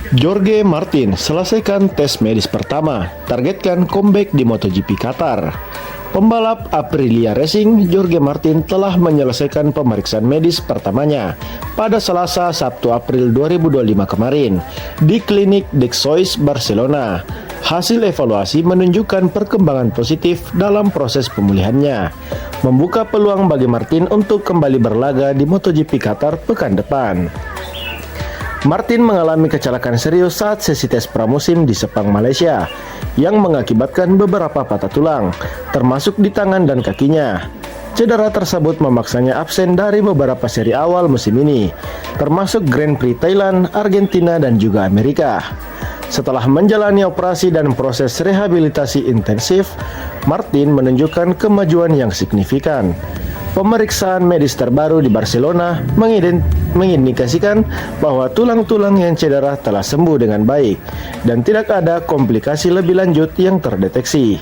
Jorge Martin selesaikan tes medis pertama, targetkan comeback di MotoGP Qatar. Pembalap Aprilia Racing, Jorge Martin telah menyelesaikan pemeriksaan medis pertamanya pada Selasa 1 April 2025 kemarin di klinik Dexois Barcelona. Hasil evaluasi menunjukkan perkembangan positif dalam proses pemulihannya, membuka peluang bagi Martin untuk kembali berlaga di MotoGP Qatar pekan depan. Martin mengalami kecelakaan serius saat sesi tes pramusim di Sepang, Malaysia, yang mengakibatkan beberapa patah tulang, termasuk di tangan dan kakinya. Cedera tersebut memaksanya absen dari beberapa seri awal musim ini, termasuk Grand Prix Thailand, Argentina, dan juga Amerika. Setelah menjalani operasi dan proses rehabilitasi intensif, Martin menunjukkan kemajuan yang signifikan. Pemeriksaan medis terbaru di Barcelona mengindikasikan bahwa tulang-tulang yang cedera telah sembuh dengan baik dan tidak ada komplikasi lebih lanjut yang terdeteksi.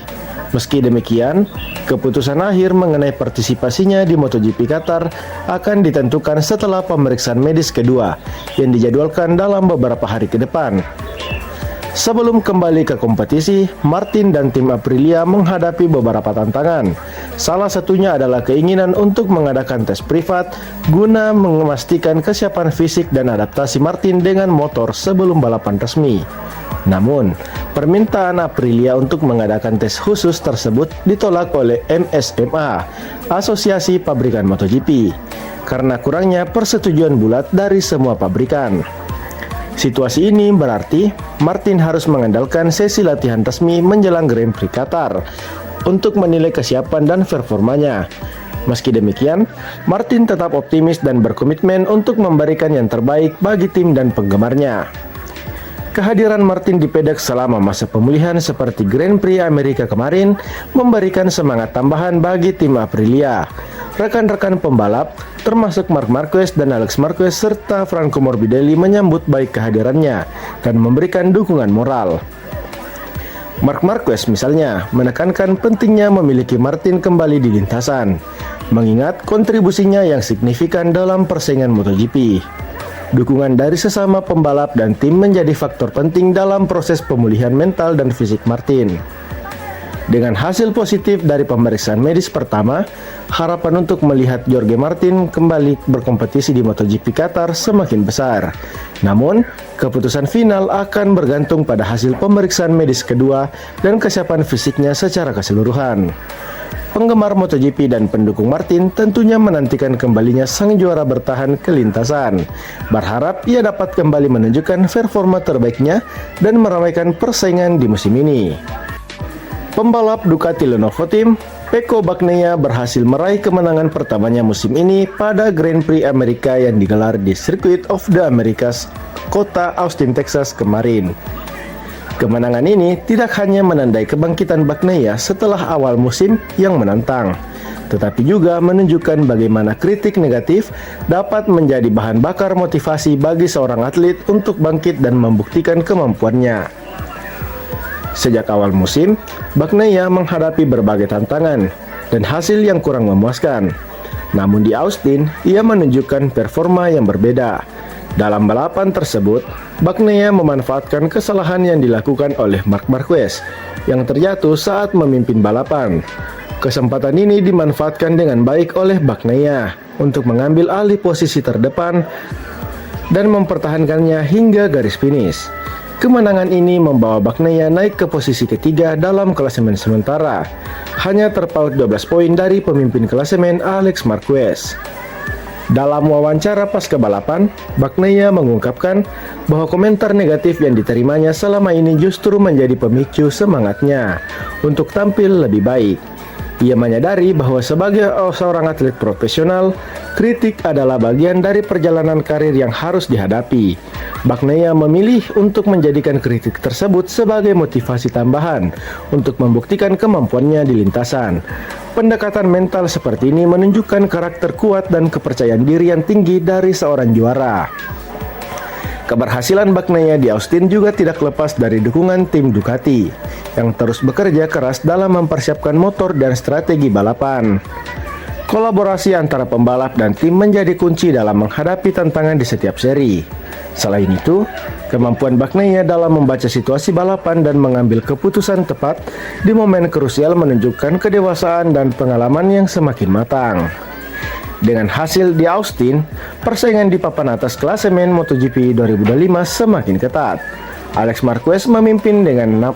Meski demikian, keputusan akhir mengenai partisipasinya di MotoGP Qatar akan ditentukan setelah pemeriksaan medis kedua yang dijadwalkan dalam beberapa hari ke depan. Sebelum kembali ke kompetisi, Martin dan tim Aprilia menghadapi beberapa tantangan. Salah satunya adalah keinginan untuk mengadakan tes privat guna memastikan kesiapan fisik dan adaptasi Martin dengan motor sebelum balapan resmi. Namun, permintaan Aprilia untuk mengadakan tes khusus tersebut ditolak oleh MSMA, Asosiasi Pabrikan MotoGP, karena kurangnya persetujuan bulat dari semua pabrikan. Situasi ini berarti Martin harus mengandalkan sesi latihan resmi menjelang Grand Prix Qatar untuk menilai kesiapan dan performanya. Meski demikian, Martin tetap optimis dan berkomitmen untuk memberikan yang terbaik bagi tim dan penggemarnya. Kehadiran Martin di pedek selama masa pemulihan seperti Grand Prix Amerika kemarin memberikan semangat tambahan bagi tim Aprilia. Rekan-rekan pembalap, termasuk Marc Marquez dan Alex Marquez serta Franco Morbidelli menyambut baik kehadirannya dan memberikan dukungan moral. Marc Marquez misalnya menekankan pentingnya memiliki Martin kembali di lintasan, mengingat kontribusinya yang signifikan dalam persaingan MotoGP. Dukungan dari sesama pembalap dan tim menjadi faktor penting dalam proses pemulihan mental dan fisik Martin. Dengan hasil positif dari pemeriksaan medis pertama, harapan untuk melihat Jorge Martin kembali berkompetisi di MotoGP Qatar semakin besar. Namun, keputusan final akan bergantung pada hasil pemeriksaan medis kedua dan kesiapan fisiknya secara keseluruhan. Penggemar MotoGP dan pendukung Martin tentunya menantikan kembalinya sang juara bertahan ke lintasan. Berharap ia dapat kembali menunjukkan performa terbaiknya dan meramaikan persaingan di musim ini. Pembalap Ducati Lenovo Team, Pecco Bagnaia berhasil meraih kemenangan pertamanya musim ini pada Grand Prix Amerika yang digelar di Circuit of the Americas, kota Austin, Texas kemarin. Kemenangan ini tidak hanya menandai kebangkitan Bagnaia setelah awal musim yang menantang, tetapi juga menunjukkan bagaimana kritik negatif dapat menjadi bahan bakar motivasi bagi seorang atlet untuk bangkit dan membuktikan kemampuannya. Sejak awal musim, Bagnaia menghadapi berbagai tantangan dan hasil yang kurang memuaskan. Namun di Austin, ia menunjukkan performa yang berbeda. Dalam balapan tersebut, Bagnaia memanfaatkan kesalahan yang dilakukan oleh Marc Marquez yang terjatuh saat memimpin balapan. Kesempatan ini dimanfaatkan dengan baik oleh Bagnaia untuk mengambil alih posisi terdepan dan mempertahankannya hingga garis finish. Kemenangan ini membawa Bagnaia naik ke posisi ketiga dalam klasemen sementara, hanya terpaut 12 poin dari pemimpin klasemen Alex Marquez. Dalam wawancara pasca balapan, Bagnaia mengungkapkan bahwa komentar negatif yang diterimanya selama ini justru menjadi pemicu semangatnya untuk tampil lebih baik. Ia menyadari bahwa sebagai seorang atlet profesional, kritik adalah bagian dari perjalanan karir yang harus dihadapi. Bagnaia memilih untuk menjadikan kritik tersebut sebagai motivasi tambahan untuk membuktikan kemampuannya di lintasan. Pendekatan mental seperti ini menunjukkan karakter kuat dan kepercayaan diri yang tinggi dari seorang juara. Keberhasilan Bagnaia di Austin juga tidak lepas dari dukungan tim Ducati yang terus bekerja keras dalam mempersiapkan motor dan strategi balapan. Kolaborasi antara pembalap dan tim menjadi kunci dalam menghadapi tantangan di setiap seri. Selain itu, kemampuan Bagnaia dalam membaca situasi balapan dan mengambil keputusan tepat di momen krusial menunjukkan kedewasaan dan pengalaman yang semakin matang. Dengan hasil di Austin, persaingan di papan atas klasemen MotoGP 2025 semakin ketat. Alex Marquez memimpin dengan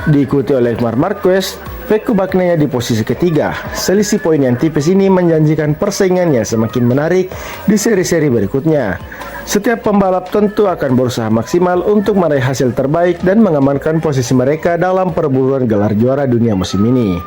diikuti oleh Marc Marquez, Pecco Bagnaia di posisi ketiga. Selisih poin yang tipis ini menjanjikan persaingan yang semakin menarik di seri-seri berikutnya. Setiap pembalap tentu akan berusaha maksimal untuk meraih hasil terbaik dan mengamankan posisi mereka dalam perburuan gelar juara dunia musim ini.